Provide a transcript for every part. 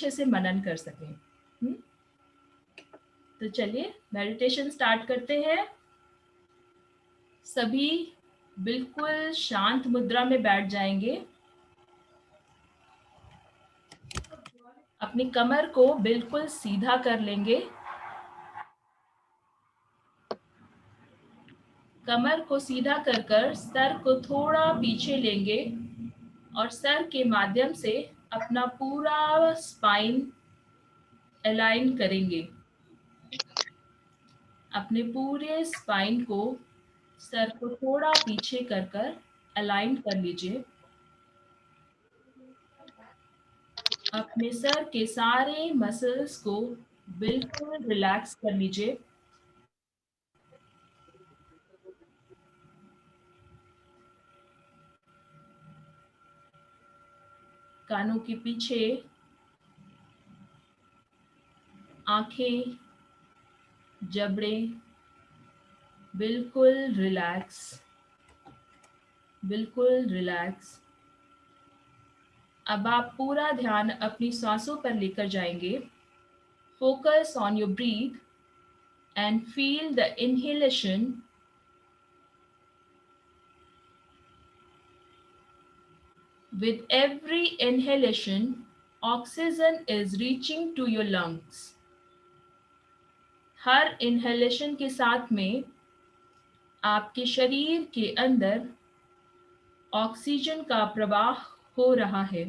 अच्छे से मनन कर सकें। तो चलिए मेडिटेशन स्टार्ट करते हैं। सभी बिल्कुल शांत मुद्रा में बैठ जाएंगे। अपनी कमर को बिल्कुल सीधा कर लेंगे। कमर को सीधा कर कर सर को थोड़ा पीछे लेंगे और सर के माध्यम से अपना पूरा स्पाइन अलाइन करेंगे। अपने पूरे स्पाइन को सर को थोड़ा पीछे कर कर अलाइन कर लीजिए। अपने सर के सारे मसल्स को बिल्कुल रिलैक्स कर लीजिए। कानों के पीछे, आंखें, जबड़े बिल्कुल रिलैक्स, बिल्कुल रिलैक्स। अब आप पूरा ध्यान अपनी सांसों पर लेकर जाएंगे। Focus on your breathe and feel the inhalation with every inhalation oxygen is reaching to your lungs। Her inhalation के साथ में आपके शरीर के अंदर ऑक्सीजन का प्रवाह हो रहा है।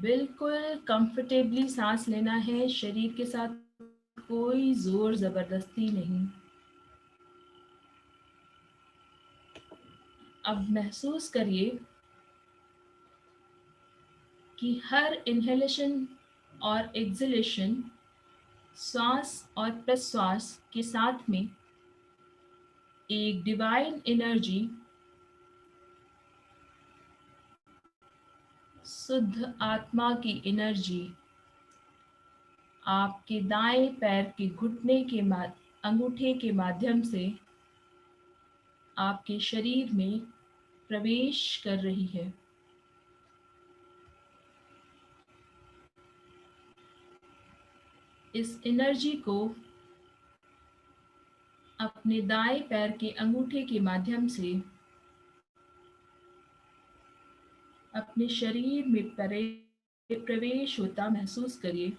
बिल्कुल कंफर्टेबली सांस लेना है, शरीर के साथ कोई जोर जबरदस्ती नहीं। अब महसूस करिए कि हर इनहेलेशन और एक्सहेलेशन श्वास और प्रश्वास के साथ में एक डिवाइन एनर्जी, शुद्ध आत्मा की एनर्जी आपके दाएं पैर के घुटने के अंगूठे के माध्यम से आपके शरीर में प्रवेश कर रही है। इस एनर्जी को अपने दाएं पैर के अंगूठे के माध्यम से अपने शरीर में प्रवेश होता महसूस करिए।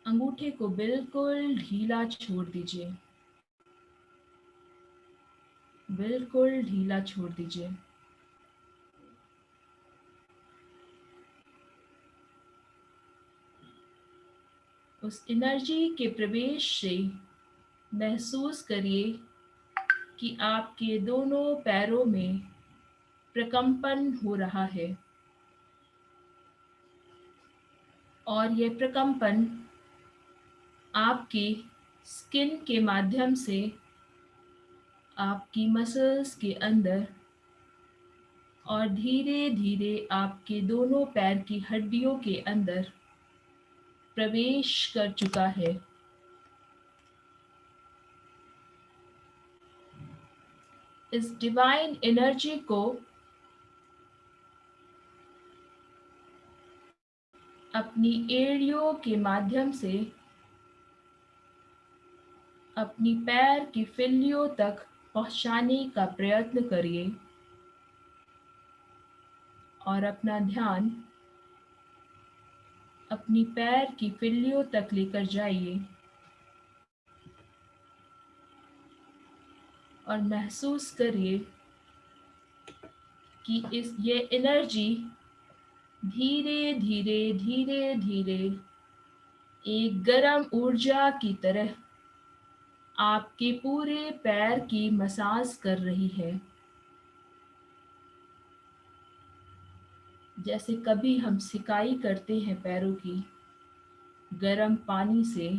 अंगूठे को बिल्कुल ढीला छोड़ दीजिए, बिल्कुल ढीला छोड़ दीजिए। उस एनर्जी के प्रवेश से महसूस करिए कि आपके दोनों पैरों में प्रकंपन हो रहा है और यह प्रकंपन आपकी स्किन के माध्यम से आपकी मसल्स के अंदर और धीरे धीरे आपके दोनों पैर की हड्डियों के अंदर प्रवेश कर चुका है। इस डिवाइन एनर्जी को अपनी एड़ियों के माध्यम से अपनी पैर की फिल्लियों तक पहुंचाने का प्रयत्न करिए और अपना ध्यान अपनी पैर की फिल्लियों तक लेकर जाइए और महसूस करिए कि ये एनर्जी धीरे धीरे धीरे धीरे एक गर्म ऊर्जा की तरह आपके पूरे पैर की मसाज कर रही है। जैसे कभी हम सिकाई करते हैं पैरों की गर्म पानी से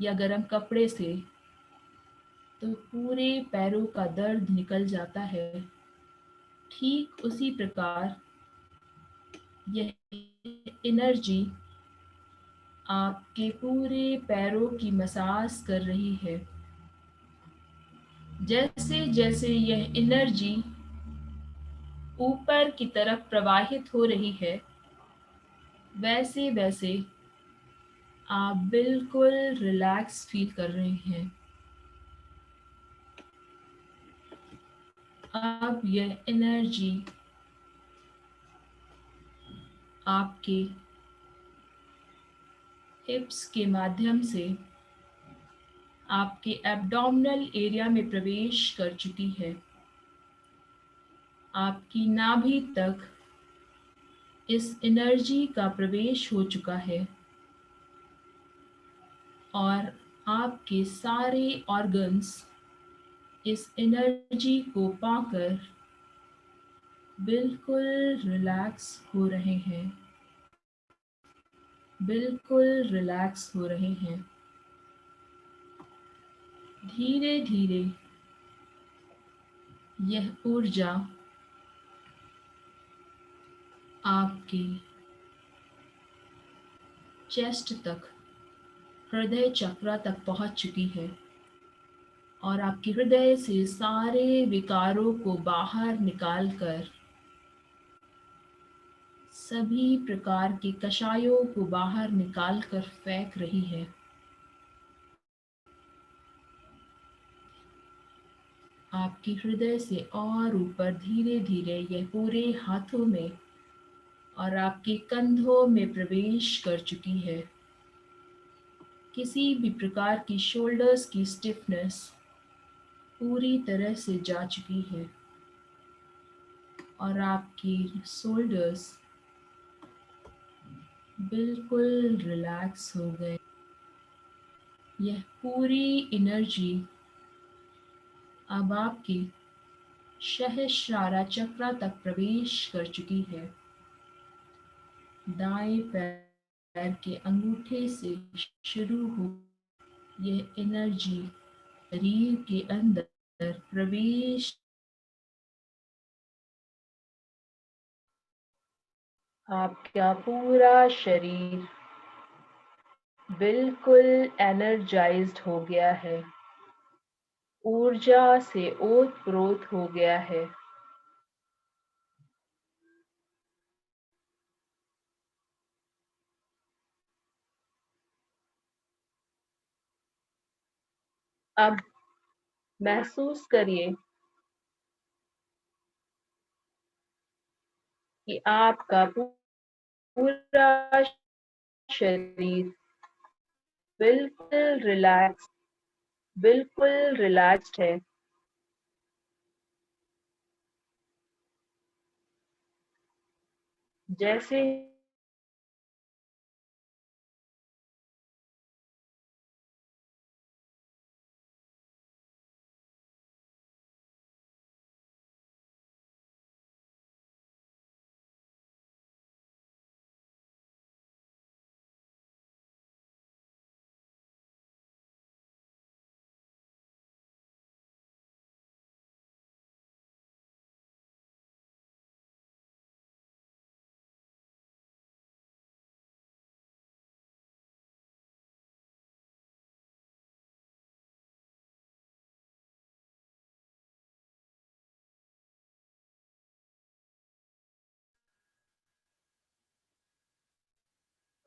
या गर्म कपड़े से, तो पूरे पैरों का दर्द निकल जाता है। ठीक उसी प्रकार यह एनर्जी आपके पूरे पैरों की मसाज कर रही है। जैसे जैसे यह एनर्जी ऊपर की तरफ प्रवाहित हो रही है, वैसे वैसे आप बिल्कुल रिलैक्स फील कर रहे हैं। अब यह एनर्जी आपके हिप्स के माध्यम से आपके एब्डोमिनल एरिया में प्रवेश कर चुकी है। आपकी नाभि तक इस एनर्जी का प्रवेश हो चुका है और आपके सारे ऑर्गन्स इस एनर्जी को पाकर बिल्कुल रिलैक्स हो रहे हैं, बिल्कुल रिलैक्स हो रहे हैं। धीरे धीरे यह ऊर्जा आपके चेस्ट तक, हृदय चक्र तक पहुंच चुकी है और आपके हृदय से सारे विकारों को बाहर निकालकर सभी प्रकार के कषायों को बाहर निकालकर फेंक रही है। आपके हृदय से और ऊपर धीरे धीरे यह पूरे हाथों में और आपके कंधों में प्रवेश कर चुकी है। किसी भी प्रकार की शोल्डर्स की स्टिफनेस पूरी तरह से जा चुकी है और आपकी शोल्डर्स बिल्कुल रिलैक्स हो गए। यह पूरी एनर्जी अब आपके सहस्रारा चक्र तक प्रवेश कर चुकी है। दाएं पैर के अंगूठे से शुरू हो यह एनर्जी शरीर के अंदर प्रवेश, आपका पूरा शरीर बिल्कुल एनर्जाइज्ड हो गया है, ऊर्जा से ओत-प्रोत हो गया है। अब महसूस करिए कि आपका पूरा शरीर बिल्कुल रिलैक्स, बिल्कुल रिलैक्स्ड है। जैसे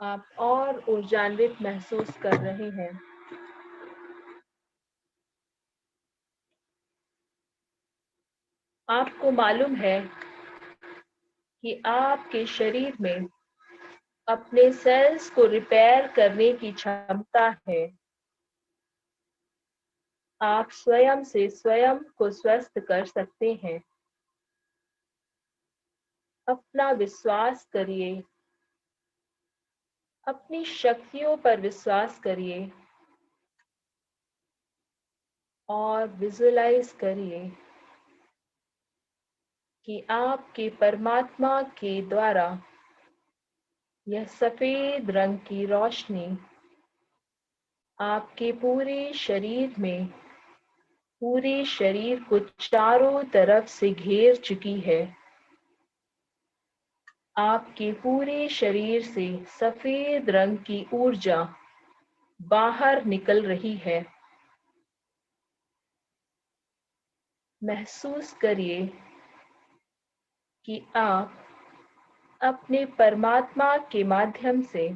आप और ऊर्जान्वित महसूस कर रहे हैं। आपको मालूम है कि आपके शरीर में अपने सेल्स को रिपेयर करने की क्षमता है। आप स्वयं से स्वयं को स्वस्थ कर सकते हैं। अपना विश्वास करिए, अपनी शक्तियों पर विश्वास करिए और विजुअलाइज करिए कि आपके परमात्मा के द्वारा यह सफेद रंग की रोशनी आपके पूरे शरीर में, पूरे शरीर को चारों तरफ से घेर चुकी है। आपके पूरे शरीर से सफेद रंग की ऊर्जा बाहर निकल रही है। महसूस करिए कि आप अपने परमात्मा के माध्यम से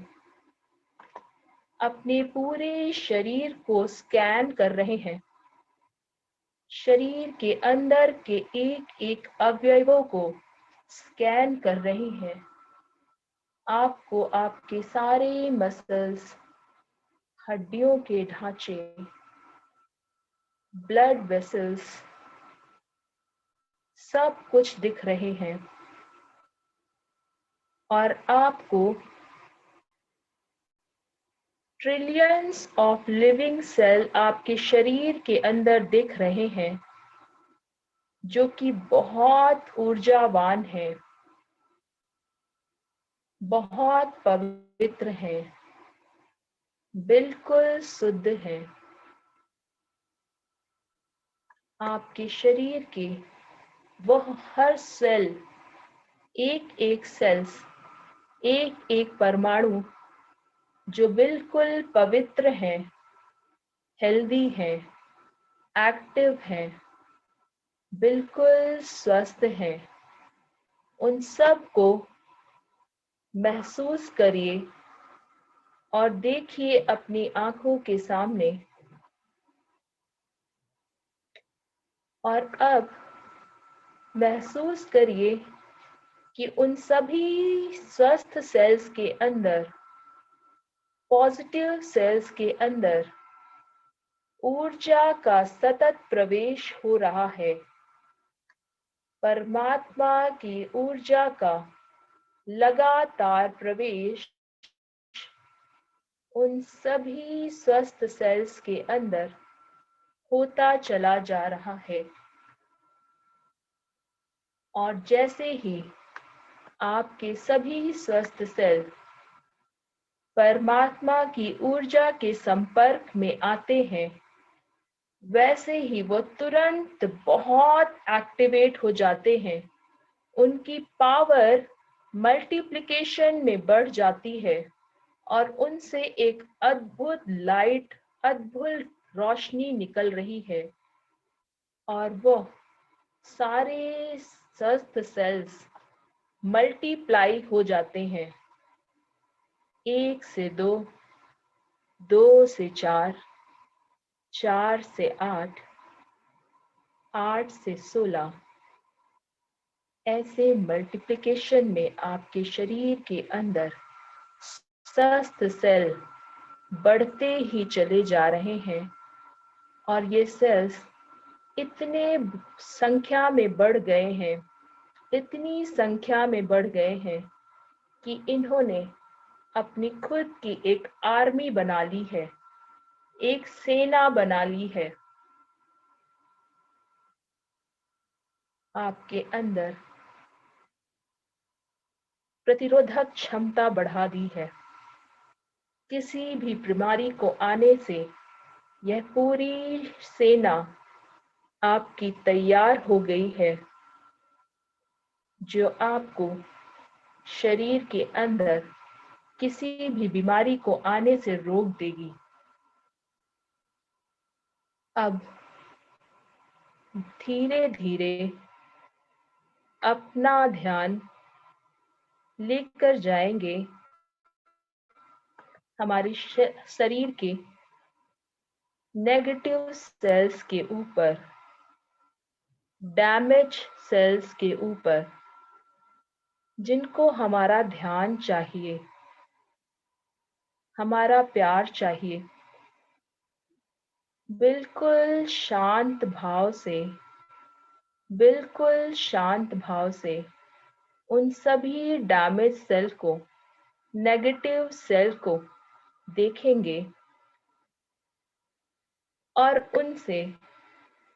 अपने पूरे शरीर को स्कैन कर रहे हैं। शरीर के अंदर के एक एक अवयवों को स्कैन कर रहे हैं। आपको आपके सारे मसल्स, हड्डियों के ढांचे, ब्लड वेसल्स, सब कुछ दिख रहे हैं और आपको ट्रिलियंस ऑफ लिविंग सेल आपके शरीर के अंदर दिख रहे हैं, जो कि बहुत ऊर्जावान है, बहुत पवित्र है, बिल्कुल शुद्ध है। आपके शरीर के वह हर सेल, एक एक सेल्स, एक एक परमाणु जो बिल्कुल पवित्र है, हेल्दी है, एक्टिव है, बिल्कुल स्वस्थ है, उन सब को महसूस करिए और देखिए अपनी आंखों के सामने। और अब महसूस करिए कि उन सभी स्वस्थ सेल्स के अंदर, पॉजिटिव सेल्स के अंदर ऊर्जा का सतत प्रवेश हो रहा है। परमात्मा की ऊर्जा का लगातार प्रवेश उन सभी स्वस्थ सेल्स के अंदर होता चला जा रहा है। और जैसे ही आपके सभी स्वस्थ सेल परमात्मा की ऊर्जा के संपर्क में आते हैं, वैसे ही वो तुरंत बहुत एक्टिवेट हो जाते हैं। उनकी पावर मल्टीप्लिकेशन में बढ़ जाती है और उनसे एक अद्भुत लाइट, अद्भुत रोशनी निकल रही है और वो सारे स्वस्थ सेल्स मल्टीप्लाई हो जाते हैं। 1 से 2, 2 से 4, 4 से 8, 8 से 16, ऐसे मल्टीप्लिकेशन में आपके शरीर के अंदर स्वस्थ सेल बढ़ते ही चले जा रहे हैं और ये सेल्स इतने संख्या में बढ़ गए हैं, इतनी संख्या में बढ़ गए हैं कि इन्होंने अपनी खुद की एक आर्मी बना ली है, एक सेना बना ली है। आपके अंदर प्रतिरोधक क्षमता बढ़ा दी है। किसी भी बीमारी को आने से यह पूरी सेना आपकी तैयार हो गई है, जो आपको शरीर के अंदर किसी भी बीमारी को आने से रोक देगी। अब धीरे धीरे अपना ध्यान लेकर जाएंगे हमारे शरीर के नेगेटिव सेल्स के ऊपर, डैमेज सेल्स के ऊपर, जिनको हमारा ध्यान चाहिए, हमारा प्यार चाहिए। बिल्कुल शांत भाव से, बिल्कुल शांत भाव से उन सभी डैमेज सेल को, नेगेटिव सेल को देखेंगे और उनसे,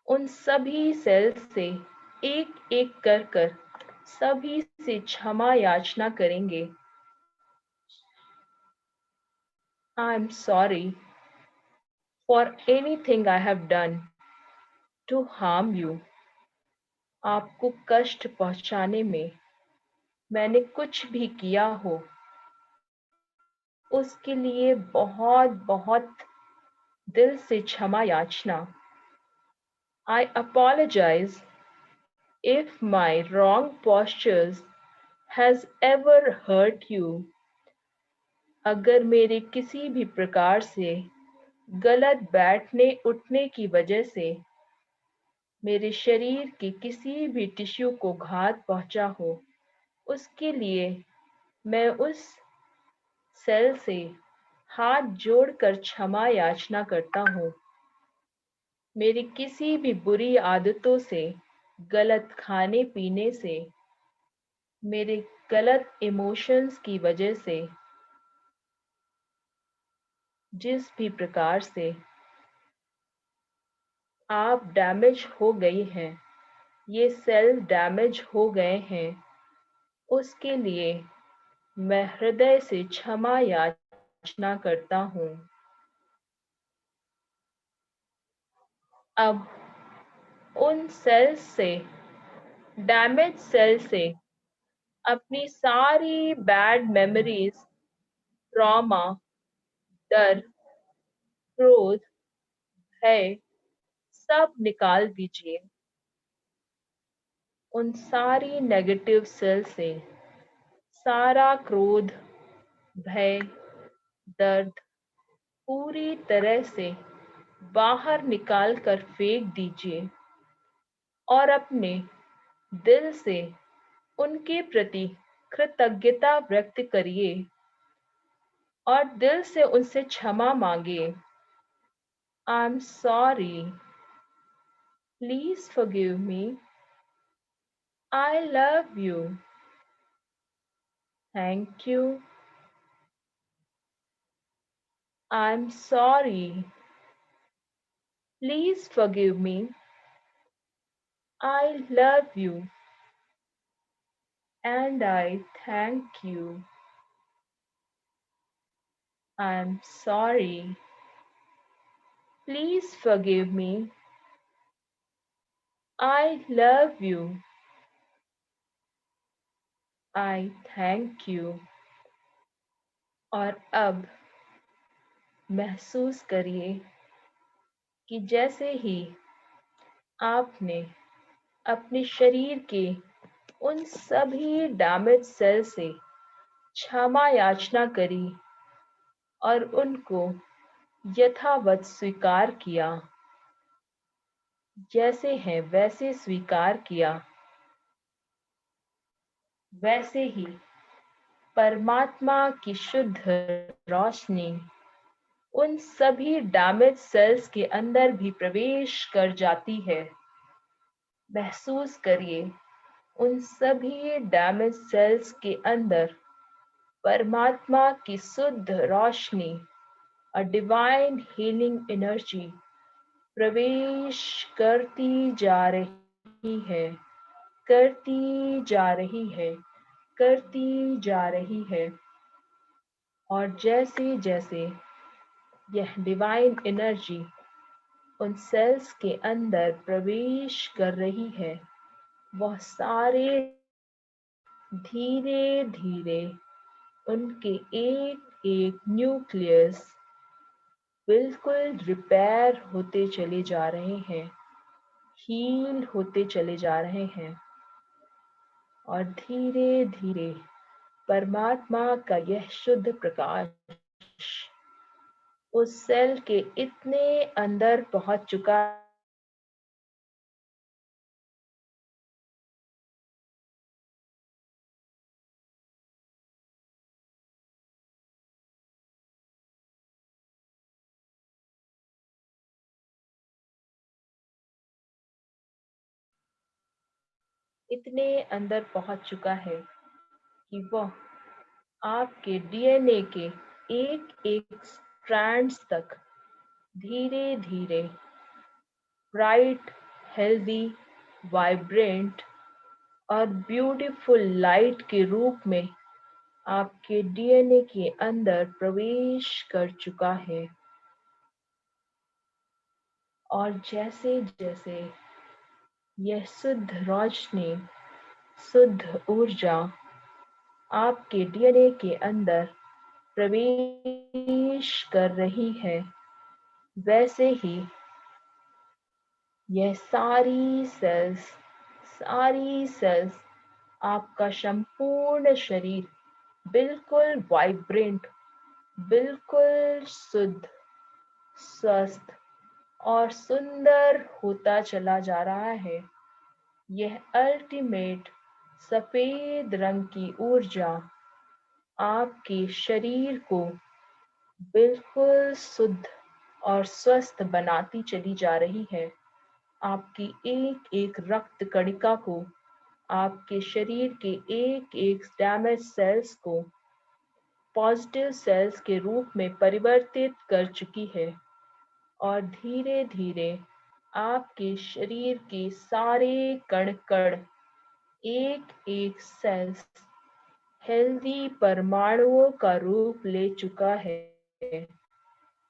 उन सभी सेल से एक एक कर सभी से क्षमा याचना करेंगे। I am sorry for anything I have done to harm you. आपको कष्ट पहुंचाने में मैंने कुछ भी किया हो, उसके लिए बहुत बहुत दिल से क्षमा याचना। I apologize If my wrong postures has ever hurt you, अगर मेरे किसी भी प्रकार से गलत बैठने उठने की वजह से मेरे शरीर के किसी भी टिश्यू को घात पहुंचा हो, उसके लिए मैं उस सेल से हाथ जोड़कर क्षमा याचना करता हूँ। मेरी किसी भी बुरी आदतों से, गलत खाने पीने से, मेरे गलत इमोशंस की वजह से, जिस भी प्रकार से आप डैमेज हो गई हैं, ये सेल डैमेज हो गए हैं, उसके लिए मैं हृदय से क्षमा याचना करता हूँ। अब उन सेल्स से, डैमेज सेल से अपनी सारी बैड मेमोरीज, ट्रॉमा, डर, क्रोध, भय सब निकाल दीजिए। उन सारी नेगेटिव सेल से सारा क्रोध, भय, दर्द पूरी तरह से बाहर निकाल कर फेंक दीजिए और अपने दिल से उनके प्रति कृतज्ञता व्यक्त करिए और दिल से उनसे क्षमा मांगिए। I am sorry, please forgive me, I love you, thank you, I am sorry, please forgive me, I love you and I thank you, I am sorry, please forgive me, I love you. I thank you. और अब महसूस करिए कि जैसे ही आपने अपने शरीर के उन सभी डैमेज सेल से क्षमा याचना करी और उनको यथावत स्वीकार किया, जैसे हैं वैसे स्वीकार किया, वैसे ही परमात्मा की शुद्ध रोशनी उन सभी डैमेज सेल्स के अंदर भी प्रवेश कर जाती है। महसूस करिए उन सभी डैमेज सेल्स के अंदर परमात्मा की शुद्ध रोशनी और डिवाइन हीलिंग एनर्जी प्रवेश करती जा रही है, करती जा रही है, करती जा रही है। और जैसे जैसे यह डिवाइन एनर्जी उन सेल्स के अंदर प्रवेश कर रही है, वह सारे धीरे धीरे उनके एक एक न्यूक्लियस बिल्कुल रिपेयर होते चले जा रहे हैं, हील होते चले जा रहे हैं और धीरे धीरे परमात्मा का यह शुद्ध प्रकाश उस सेल के इतने अंदर पहुंच चुका इतने अंदर पहुंच चुका है कि वह आपके डीएनए के एक एक स्ट्रैंड्स तक धीरे धीरे ब्राइट, हेल्दी, वाइब्रेंट और ब्यूटीफुल लाइट के रूप में आपके डीएनए के अंदर प्रवेश कर चुका है। और जैसे जैसे यह शुद्ध रोशनी, शुद्ध ऊर्जा आपके डीएनए के अंदर प्रवेश कर रही है, वैसे ही यह सारी सेल्स सारी सेल्स, आपका संपूर्ण शरीर बिल्कुल वाइब्रेंट, बिल्कुल शुद्ध, स्वस्थ और सुंदर होता चला जा रहा है। यह अल्टीमेट सफेद रंग की ऊर्जा आपके शरीर को बिल्कुल शुद्ध और स्वस्थ बनाती चली जा रही है। आपकी एक एक रक्त कणिका को, आपके शरीर के एक एक डैमेज सेल्स को पॉजिटिव सेल्स के रूप में परिवर्तित कर चुकी है और धीरे धीरे आपके शरीर के सारे कण कण, एक एक सेल्स हेल्दी परमाणुओं का रूप ले चुका है,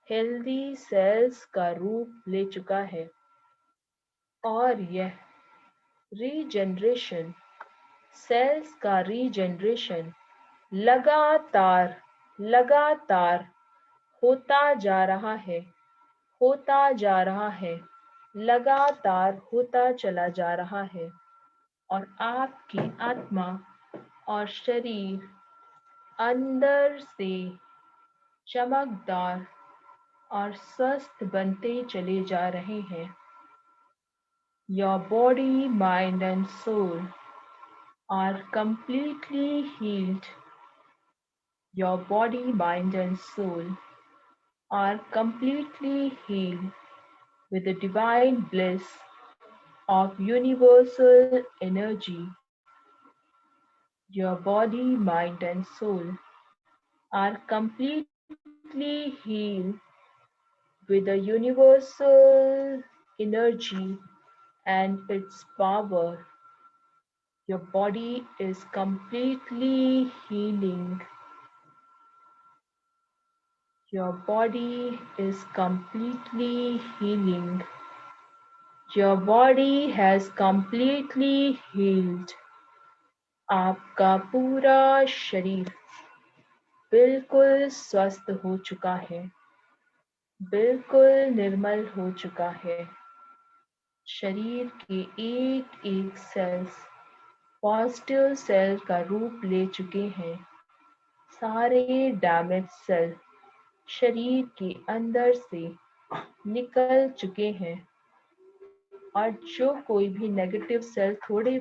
हेल्दी सेल्स का रूप ले चुका है। और यह रीजनरेशन, सेल्स का रीजनरेशन लगातार लगातार होता जा रहा है, होता जा रहा है, लगातार होता चला जा रहा है। और आपकी आत्मा और शरीर अंदर से चमकदार और स्वस्थ बनते चले जा रहे हैं। Your body, mind and soul are completely healed. Your body, mind and soul are completely healed with the divine bliss of universal energy. Your body, mind and soul are completely healed with the universal energy and its power. Your body is completely healing. Your body is completely healing. Your body has completely healed. आपका पूरा शरीर बिल्कुल स्वस्थ हो चुका है, बिल्कुल निर्मल हो चुका है। शरीर के एक एक सेल्स पॉजिटिव सेल का रूप ले चुके हैं। सारे डैमेज सेल शरीर के अंदर से निकल चुके हैं और जो कोई भी नेगेटिव सेल थोड़े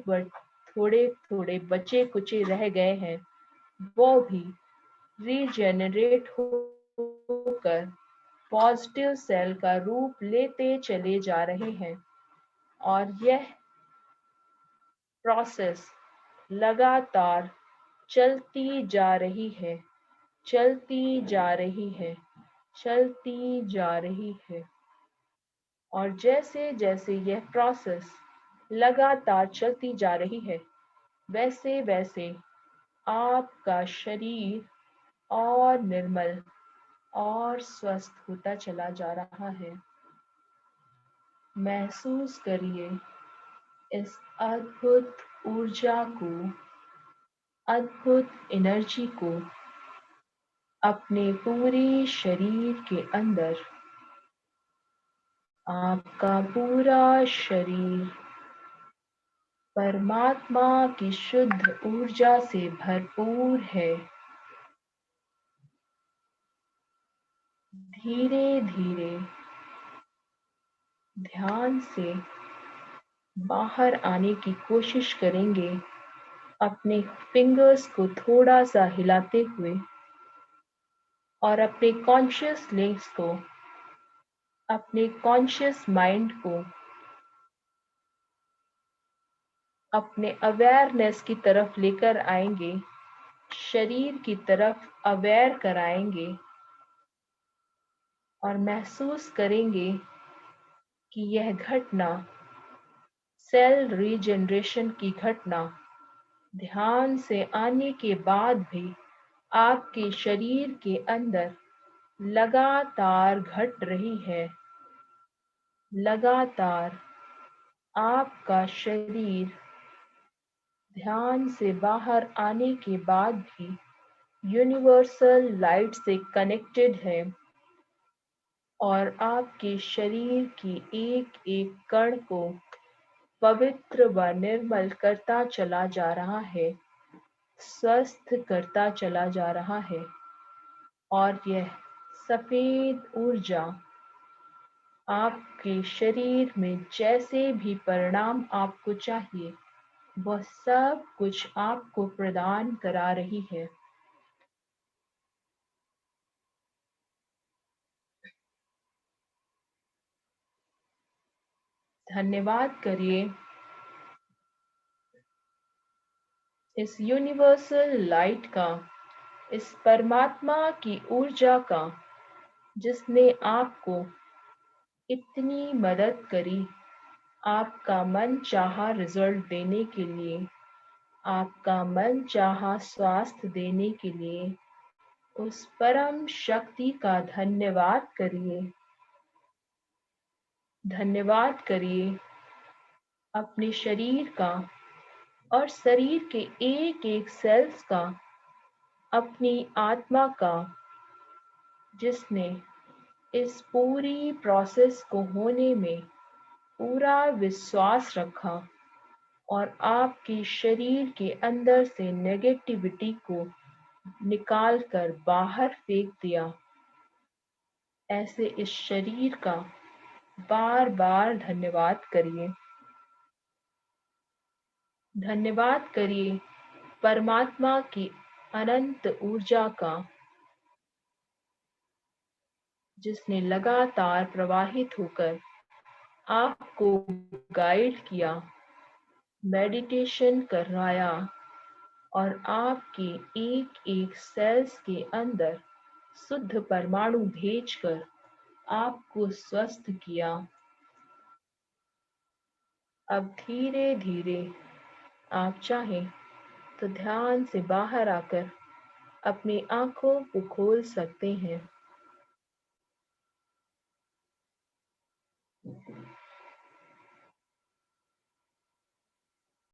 थोड़े बचे कुचे रह गए हैं, वो भी रीजेनरेट होकर पॉजिटिव सेल का रूप लेते चले जा रहे हैं। और यह प्रोसेस लगातार चलती जा रही है, चलती जा रही है, चलती जा रही है। और जैसे जैसे यह प्रोसेस लगातार चलती जा रही है, वैसे वैसे आपका शरीर और निर्मल और स्वस्थ होता चला जा रहा है। महसूस करिए इस अद्भुत ऊर्जा को, अद्भुत एनर्जी को अपने पूरे शरीर के अंदर। आपका पूरा शरीर परमात्मा की शुद्ध ऊर्जा से भरपूर है। धीरे धीरे ध्यान से बाहर आने की कोशिश करेंगे, अपने फिंगर्स को थोड़ा सा हिलाते हुए और अपने कॉन्शियस लिंक्स को, अपने कॉन्शियस माइंड को अपने अवेयरनेस की तरफ लेकर आएंगे, शरीर की तरफ अवेयर कराएंगे और महसूस करेंगे कि यह घटना, सेल रीजनरेशन की घटना ध्यान से आने के बाद भी आपके शरीर के अंदर लगातार घट रही है। लगातार आपका शरीर ध्यान से बाहर आने के बाद भी यूनिवर्सल लाइट से कनेक्टेड है और आपके शरीर की एक एक कण को पवित्र व निर्मल करता चला जा रहा है, स्वस्थ करता चला जा रहा है। और यह सफेद ऊर्जा आपके शरीर में जैसे भी परिणाम आपको चाहिए, वह सब कुछ आपको प्रदान करा रही है। धन्यवाद करिए इस यूनिवर्सल लाइट का, इस परमात्मा की ऊर्जा का, जिसने आपको इतनी मदद करी आपका मन चाहा रिजल्ट देने के लिए, आपका मन चाहा स्वास्थ्य देने के लिए। उस परम शक्ति का धन्यवाद करिए। धन्यवाद करिए अपने शरीर का और शरीर के एक एक सेल्स का, अपनी आत्मा का, जिसने इस पूरी प्रोसेस को होने में पूरा विश्वास रखा और आपके शरीर के अंदर से नेगेटिविटी को निकाल कर बाहर फेंक दिया। ऐसे इस शरीर का बार बार धन्यवाद करिए। धन्यवाद करिए परमात्मा की अनंत ऊर्जा का, जिसने लगातार प्रवाहित होकर आपको गाइड किया, मेडिटेशन कराया और आपके एक एक सेल्स के अंदर शुद्ध परमाणु भेजकर आपको स्वस्थ किया। अब धीरे धीरे आप चाहें तो ध्यान से बाहर आकर अपनी आंखों को खोल सकते हैं।